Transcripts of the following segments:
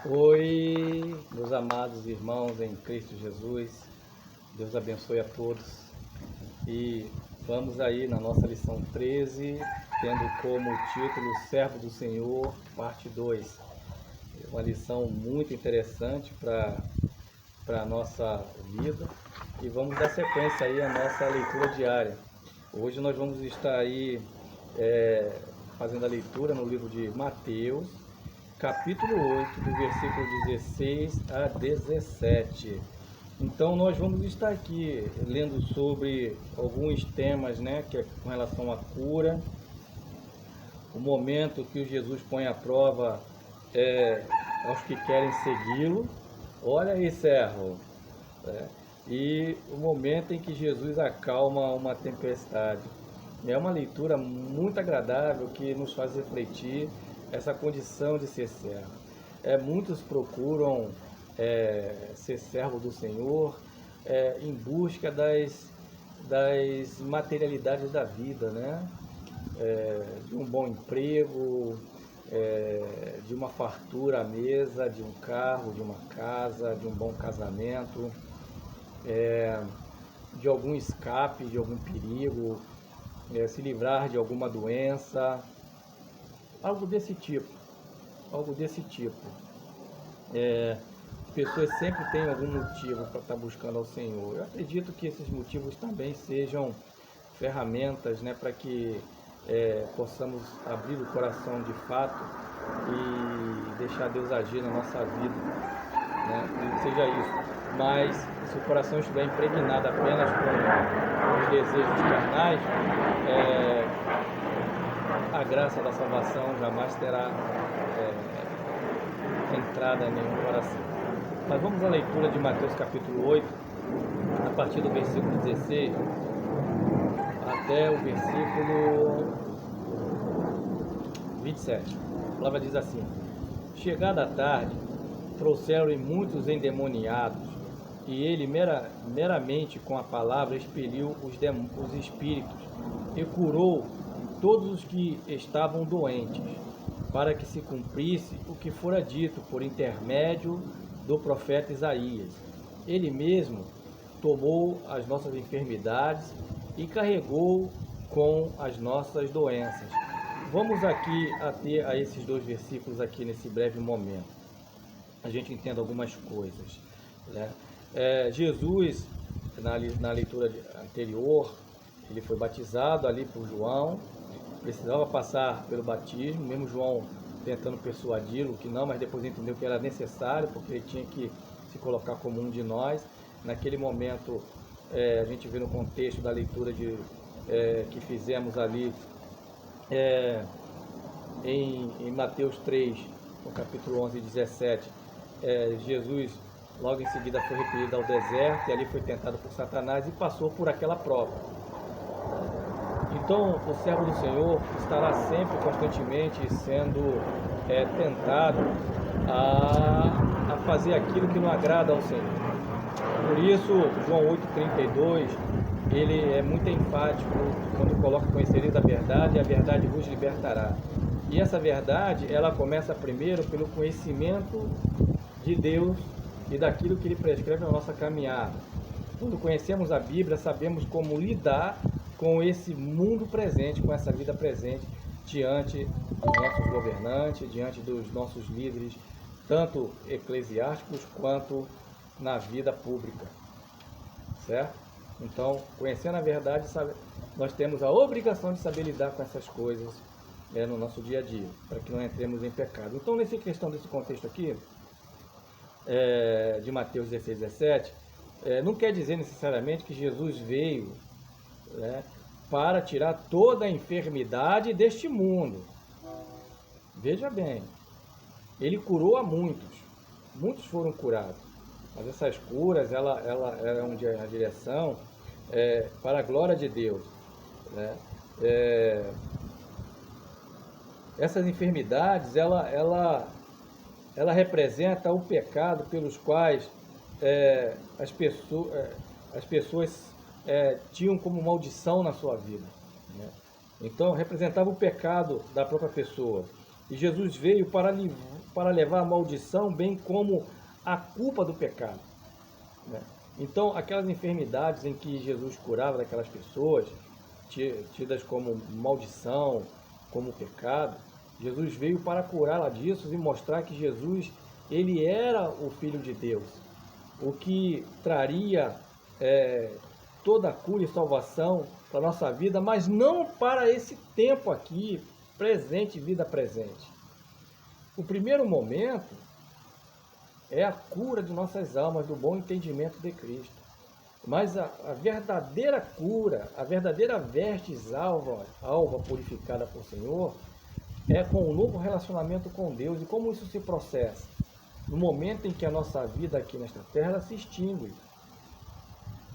Oi, meus amados irmãos em Cristo Jesus, Deus abençoe a todos. E vamos aí na nossa lição 13, tendo como título Servo do Senhor, parte 2. Uma lição muito interessante para a nossa vida e vamos dar sequência aí à nossa leitura diária. Hoje nós vamos estar aí fazendo a leitura no livro de Mateus, capítulo 8, do versículo 16 a 17. Então nós vamos estar aqui lendo sobre alguns temas, que é com relação à cura, o momento que o Jesus põe à prova aos que querem segui-lo. Olha aí, servo. E o momento em que Jesus acalma uma tempestade. É uma leitura muito agradável que nos faz refletir essa condição de ser servo. Muitos procuram ser servo do Senhor em busca das materialidades da vida, de um bom emprego, de uma fartura à mesa, de um carro, de uma casa, de um bom casamento, de algum escape, de algum perigo, se livrar de alguma doença, algo desse tipo. As pessoas sempre têm algum motivo para estar buscando ao Senhor. Eu acredito que esses motivos também sejam ferramentas, para que possamos abrir o coração de fato e deixar Deus agir na nossa vida, que seja isso. Mas se o coração estiver impregnado apenas com os desejos carnais, a graça da salvação jamais terá entrada em nenhum coração. Mas vamos à leitura de Mateus capítulo 8, a partir do versículo 16 até o versículo 27. A palavra diz assim: Chegada a tarde, trouxeram-lhe muitos endemoniados, e ele meramente com a palavra expeliu os espíritos e curou todos os que estavam doentes, para que se cumprisse o que fora dito por intermédio do profeta Isaías. Ele mesmo tomou as nossas enfermidades e carregou com as nossas doenças. Vamos aqui a esses dois versículos aqui nesse breve momento. A gente entenda algumas coisas. Jesus, na leitura anterior, ele foi batizado ali por João, precisava passar pelo batismo, mesmo João tentando persuadi-lo que não, mas depois entendeu que era necessário, porque ele tinha que se colocar como um de nós. Naquele momento, a gente vê no contexto da leitura que fizemos ali em Mateus 3, no capítulo 11 e 17, Jesus logo em seguida foi repelido ao deserto e ali foi tentado por Satanás e passou por aquela prova. Então, o servo do Senhor estará sempre, constantemente, sendo tentado a fazer aquilo que não agrada ao Senhor. Por isso, João 8,32, ele é muito enfático quando coloca: conhecereis a verdade, e a verdade vos libertará. E essa verdade, ela começa primeiro pelo conhecimento de Deus e daquilo que Ele prescreve na nossa caminhada. Quando conhecemos a Bíblia, sabemos como lidar com esse mundo presente, com essa vida presente, diante dos nossos governantes, diante dos nossos líderes, tanto eclesiásticos quanto na vida pública, certo? Então, conhecendo a verdade, nós temos a obrigação de saber lidar com essas coisas no nosso dia a dia, para que não entremos em pecado. Então, nessa questão desse contexto aqui, de Mateus 16, 17, não quer dizer necessariamente que Jesus veio para tirar toda a enfermidade deste mundo. Veja bem, ele curou a muitos foram curados, mas essas curas ela eram a direção para a glória de Deus, essas enfermidades ela representa o pecado pelos quais as pessoas tinham como maldição na sua vida, Então representava o pecado da própria pessoa. E Jesus veio para para levar a maldição, bem como a culpa do pecado, né? Então, aquelas enfermidades em que Jesus curava daquelas pessoas, tidas como maldição, como pecado, Jesus veio para curá-la disso e mostrar que Jesus, ele era o Filho de Deus, o que traria toda a cura e salvação para a nossa vida, mas não para esse tempo aqui, presente, vida presente. O primeiro momento é a cura de nossas almas, do bom entendimento de Cristo. Mas a verdadeira cura, a verdadeira vestes alva purificada por Senhor, é com um novo relacionamento com Deus. E como isso se processa? No momento em que a nossa vida aqui nesta terra ela se extingue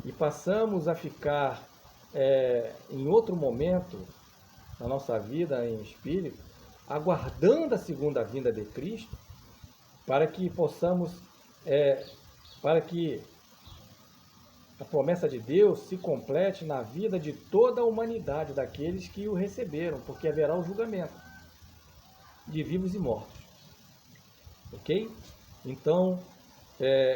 e passamos a ficar em outro momento na nossa vida em espírito, aguardando a segunda vinda de Cristo, para que possamos, para que a promessa de Deus se complete na vida de toda a humanidade, daqueles que o receberam, porque haverá o julgamento de vivos e mortos. Ok? Então,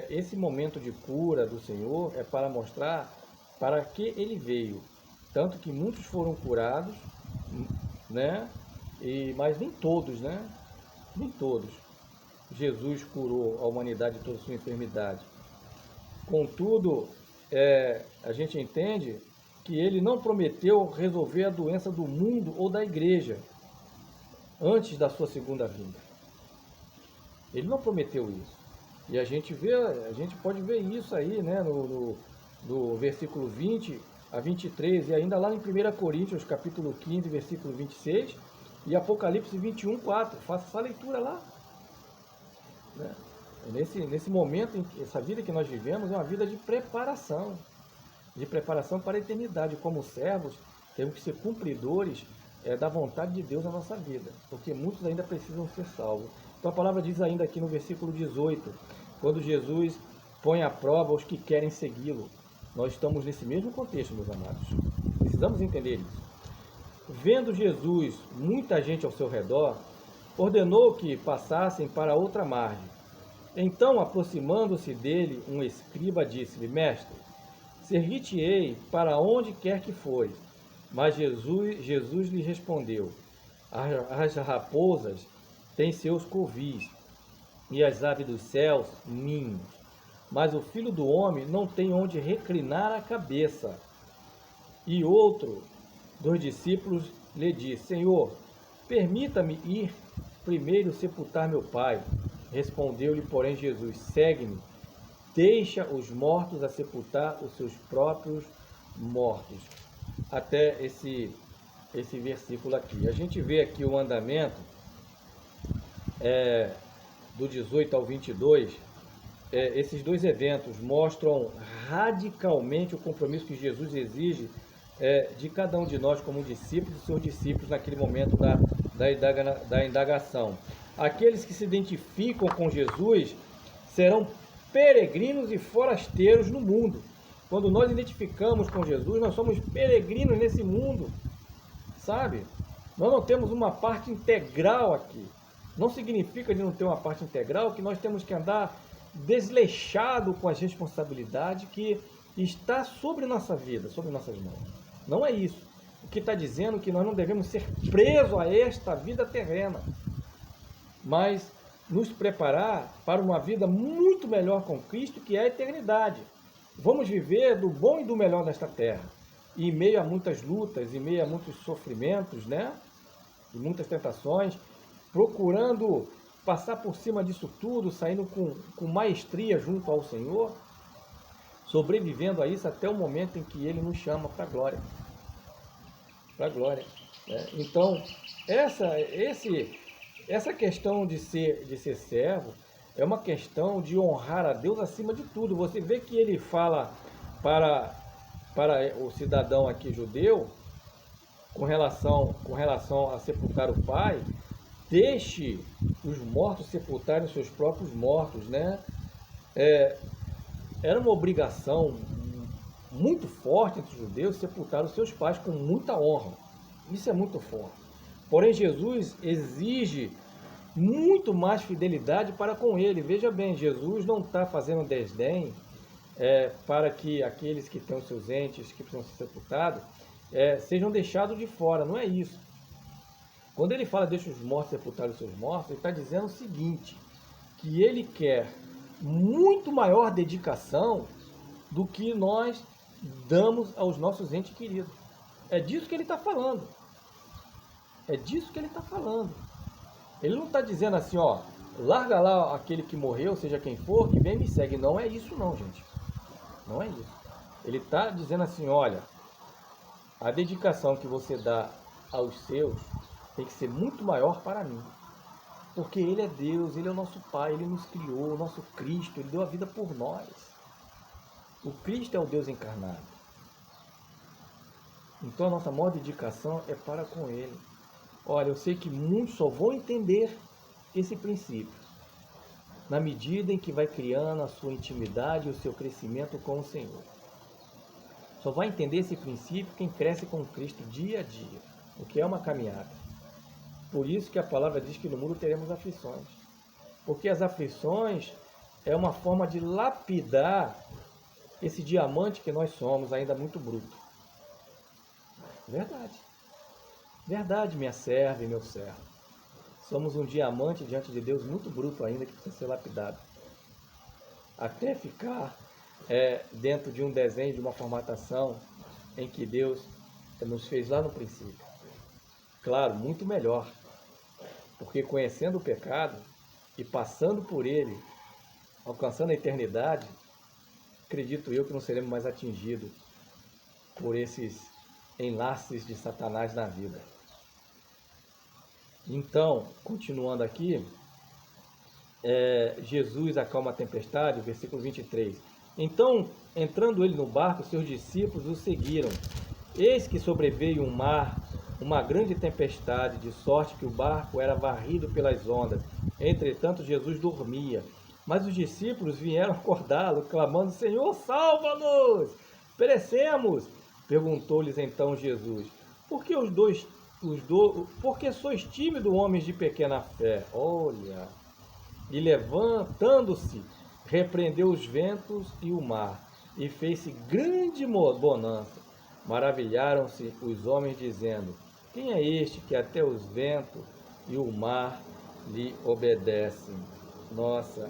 esse momento de cura do Senhor é para mostrar para que ele veio. Tanto que muitos foram curados, né? Mas nem todos, né? Nem todos. Jesus curou a humanidade de toda a sua enfermidade. Contudo, a gente entende que ele não prometeu resolver a doença do mundo ou da igreja antes da sua segunda vinda. Ele não prometeu isso. E a gente pode ver isso aí, né, no versículo 20 a 23, e ainda lá em 1 Coríntios, capítulo 15, versículo 26, e Apocalipse 21, 4. Faça essa leitura lá. Né? Nesse momento, essa vida que nós vivemos é uma vida de preparação para a eternidade. Como servos, temos que ser cumpridores da vontade de Deus na nossa vida, porque muitos ainda precisam ser salvos. Então a palavra diz ainda aqui no versículo 18, quando Jesus põe à prova os que querem segui-lo. Nós estamos nesse mesmo contexto, meus amados. Precisamos entender isso. Vendo Jesus muita gente ao seu redor, ordenou que passassem para outra margem. Então, aproximando-se dele, um escriba disse-lhe: Mestre, servir-te-ei para onde quer que fores. Mas Jesus lhe respondeu: As raposas têm seus covis, e as aves dos céus ninhos, mas o Filho do Homem não tem onde reclinar a cabeça. E outro dos discípulos lhe disse: Senhor, permita-me ir primeiro sepultar meu pai. Respondeu-lhe, porém, Jesus: Segue-me, deixa os mortos a sepultar os seus próprios mortos. Até esse versículo aqui. A gente vê aqui o andamento do 18 ao 22. Esses dois eventos mostram radicalmente o compromisso que Jesus exige de cada um de nós como discípulos e seus discípulos naquele momento da indagação. Aqueles que se identificam com Jesus serão peregrinos e forasteiros no mundo. Quando nós identificamos com Jesus, nós somos peregrinos nesse mundo, sabe? Nós não temos uma parte integral aqui. Não significa de não ter uma parte integral que nós temos que andar desleixado com as responsabilidades que está sobre nossa vida, sobre nossas mãos. Não é isso. O que está dizendo é que nós não devemos ser presos a esta vida terrena, mas nos preparar para uma vida muito melhor com Cristo, que é a eternidade. Vamos viver do bom e do melhor nesta terra, e em meio a muitas lutas, em meio a muitos sofrimentos, né? E muitas tentações, procurando passar por cima disso tudo, saindo com maestria junto ao Senhor, sobrevivendo a isso até o momento em que Ele nos chama para a glória. Para a glória. Né? Então, essa questão de ser servo é uma questão de honrar a Deus acima de tudo. Você vê que ele fala para o cidadão aqui judeu, com relação a sepultar o pai, deixe os mortos sepultarem os seus próprios mortos, né? Era uma obrigação muito forte entre os judeus sepultar os seus pais com muita honra. Isso é muito forte. Porém, Jesus exige muito mais fidelidade para com ele. Veja bem, Jesus não está fazendo desdém para que aqueles que têm os seus entes, que precisam ser sepultados, sejam deixados de fora. Não é isso. Quando ele fala deixa os mortos sepultar os seus mortos, ele está dizendo o seguinte, que ele quer muito maior dedicação do que nós damos aos nossos entes queridos. É disso que ele está falando. É disso que ele está falando. Ele não está dizendo assim, ó, larga lá aquele que morreu, seja quem for, e vem me segue. Não é isso não, gente. Não é isso. Ele está dizendo assim, olha, a dedicação que você dá aos seus tem que ser muito maior para mim. Porque Ele é Deus, Ele é o nosso Pai, Ele nos criou, o nosso Cristo, Ele deu a vida por nós. O Cristo é o Deus encarnado. Então a nossa maior dedicação é para com Ele. Olha, eu sei que muitos só vão entender esse princípio na medida em que vai criando a sua intimidade e o seu crescimento com o Senhor. Só vai entender esse princípio quem cresce com Cristo dia a dia, o que é uma caminhada. Por isso que a palavra diz que no mundo teremos aflições. Porque as aflições é uma forma de lapidar esse diamante que nós somos, ainda muito bruto. Verdade. Verdade, minha serva e meu servo. Somos um diamante diante de Deus muito bruto ainda, que precisa ser lapidado. Até ficar dentro de um desenho, de uma formatação em que Deus nos fez lá no princípio. Claro, muito melhor. Porque conhecendo o pecado e passando por ele, alcançando a eternidade, acredito eu que não seremos mais atingidos por esses enlaces de Satanás na vida. Então, continuando aqui, Jesus acalma a tempestade, o versículo 23. Então, entrando ele no barco, seus discípulos o seguiram. Eis que sobreveio um mar, uma grande tempestade, de sorte que o barco era varrido pelas ondas. Entretanto, Jesus dormia. Mas os discípulos vieram acordá-lo, clamando, Senhor, salva-nos! Perecemos! Perguntou-lhes então Jesus, por que sois tímidos, homens de pequena fé? Olha, e levantando-se, repreendeu os ventos e o mar, e fez-se grande bonança. Maravilharam-se os homens, dizendo, quem é este que até os ventos e o mar lhe obedecem? Nossa,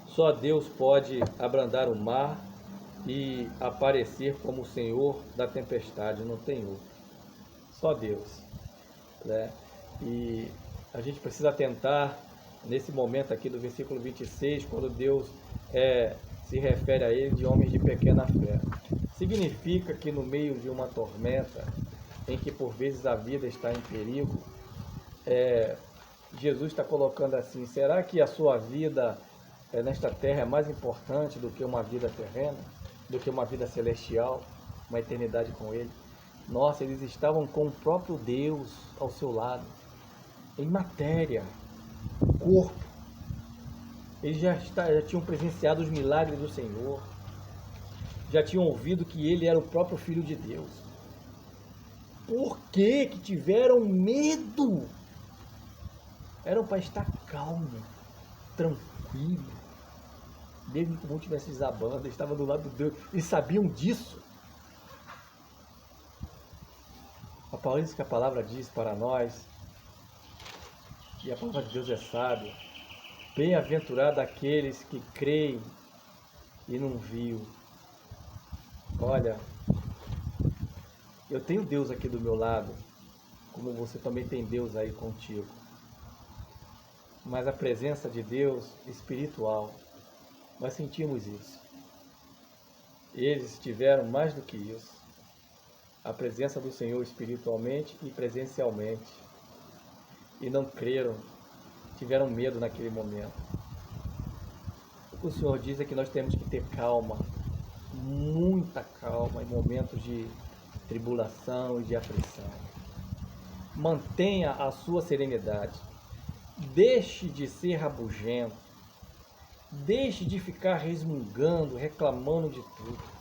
só Deus pode abrandar o mar e aparecer como o Senhor da tempestade, não tem outro. Só Deus, né? E a gente precisa atentar nesse momento aqui do versículo 26, quando Deus se refere a ele de homens de pequena fé. Significa que no meio de uma tormenta, em que por vezes a vida está em perigo, Jesus está colocando assim, será que a sua vida nesta terra é mais importante do que uma vida terrena, do que uma vida celestial, uma eternidade com Ele? Nossa, eles estavam com o próprio Deus ao seu lado, em matéria, corpo. Eles já tinham presenciado os milagres do Senhor, já tinham ouvido que Ele era o próprio Filho de Deus. Por que tiveram medo? Eram para estar calmo, tranquilo, mesmo que o mundo estivesse desabando, eles estavam do lado de Deus, eles sabiam disso. Por isso que a palavra diz para nós, e a palavra de Deus é sábia, bem-aventurado aqueles que creem e não viu. Olha, eu tenho Deus aqui do meu lado, como você também tem Deus aí contigo. Mas a presença de Deus espiritual, nós sentimos isso. Eles tiveram mais do que isso. A presença do Senhor espiritualmente e presencialmente. E não creram, tiveram medo naquele momento. O que o Senhor diz é que nós temos que ter calma, muita calma em momentos de tribulação e de aflição. Mantenha a sua serenidade. Deixe de ser rabugento. Deixe de ficar resmungando, reclamando de tudo.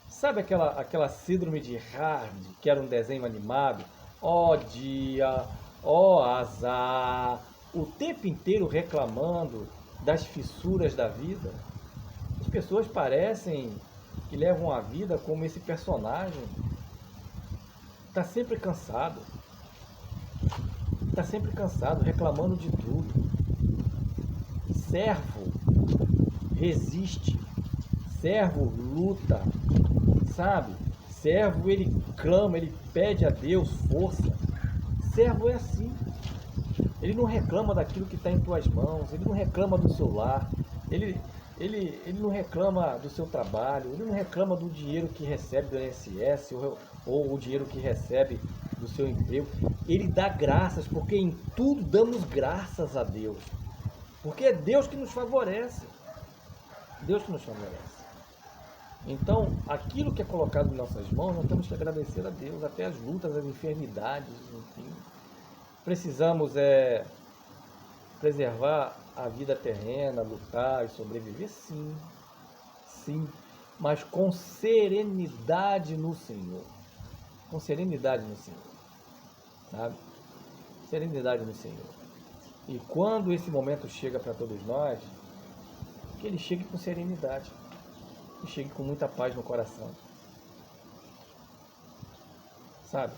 Sabe aquela síndrome de Hard, que era um desenho animado? Ó dia, ó azar, o tempo inteiro reclamando das fissuras da vida. As pessoas parecem que levam a vida como esse personagem. Está sempre cansado. Está sempre cansado, reclamando de tudo. Servo resiste. Servo luta. Sabe? Servo, ele clama, ele pede a Deus força. Servo é assim. Ele não reclama daquilo que está em tuas mãos. Ele não reclama do seu lar. Ele não reclama do seu trabalho. Ele não reclama do dinheiro que recebe do INSS ou o dinheiro que recebe do seu emprego. Ele dá graças, porque em tudo damos graças a Deus. Porque é Deus que nos favorece. Deus que nos favorece. Então, aquilo que é colocado em nossas mãos, nós temos que agradecer a Deus, até as lutas, as enfermidades, enfim. Precisamos preservar a vida terrena, lutar e sobreviver, sim, sim, mas com serenidade no Senhor. Com serenidade no Senhor, sabe? Serenidade no Senhor. E quando esse momento chega para todos nós, que ele chegue com serenidade. E chegue com muita paz no coração, sabe?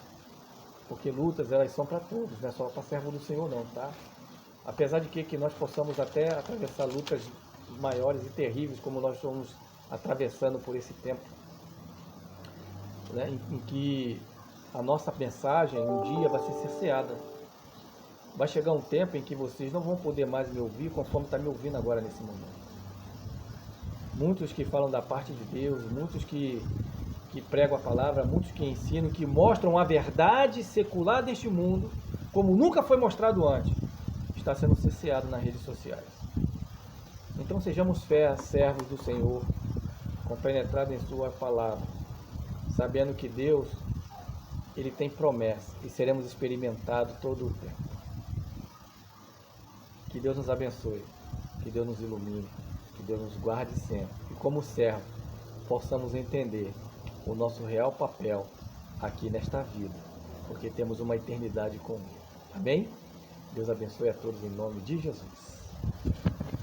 Porque lutas, elas são para todos, não é só para servo do Senhor não, tá? Apesar de que nós possamos até atravessar lutas maiores e terríveis, como nós estamos atravessando por esse tempo, né? Em que a nossa mensagem um dia vai ser cerceada. Vai chegar um tempo em que vocês não vão poder mais me ouvir conforme está me ouvindo agora nesse momento. Muitos que falam da parte de Deus, muitos que pregam a palavra, muitos que ensinam, que mostram a verdade secular deste mundo, como nunca foi mostrado antes, está sendo cerceado nas redes sociais. Então sejamos servos do Senhor, compenetrados em sua palavra, sabendo que Deus, Ele tem promessa e seremos experimentados todo o tempo. Que Deus nos abençoe, que Deus nos ilumine, que Deus nos guarde sempre. E como servo, possamos entender o nosso real papel aqui nesta vida, porque temos uma eternidade com Ele. Amém? Deus abençoe a todos em nome de Jesus.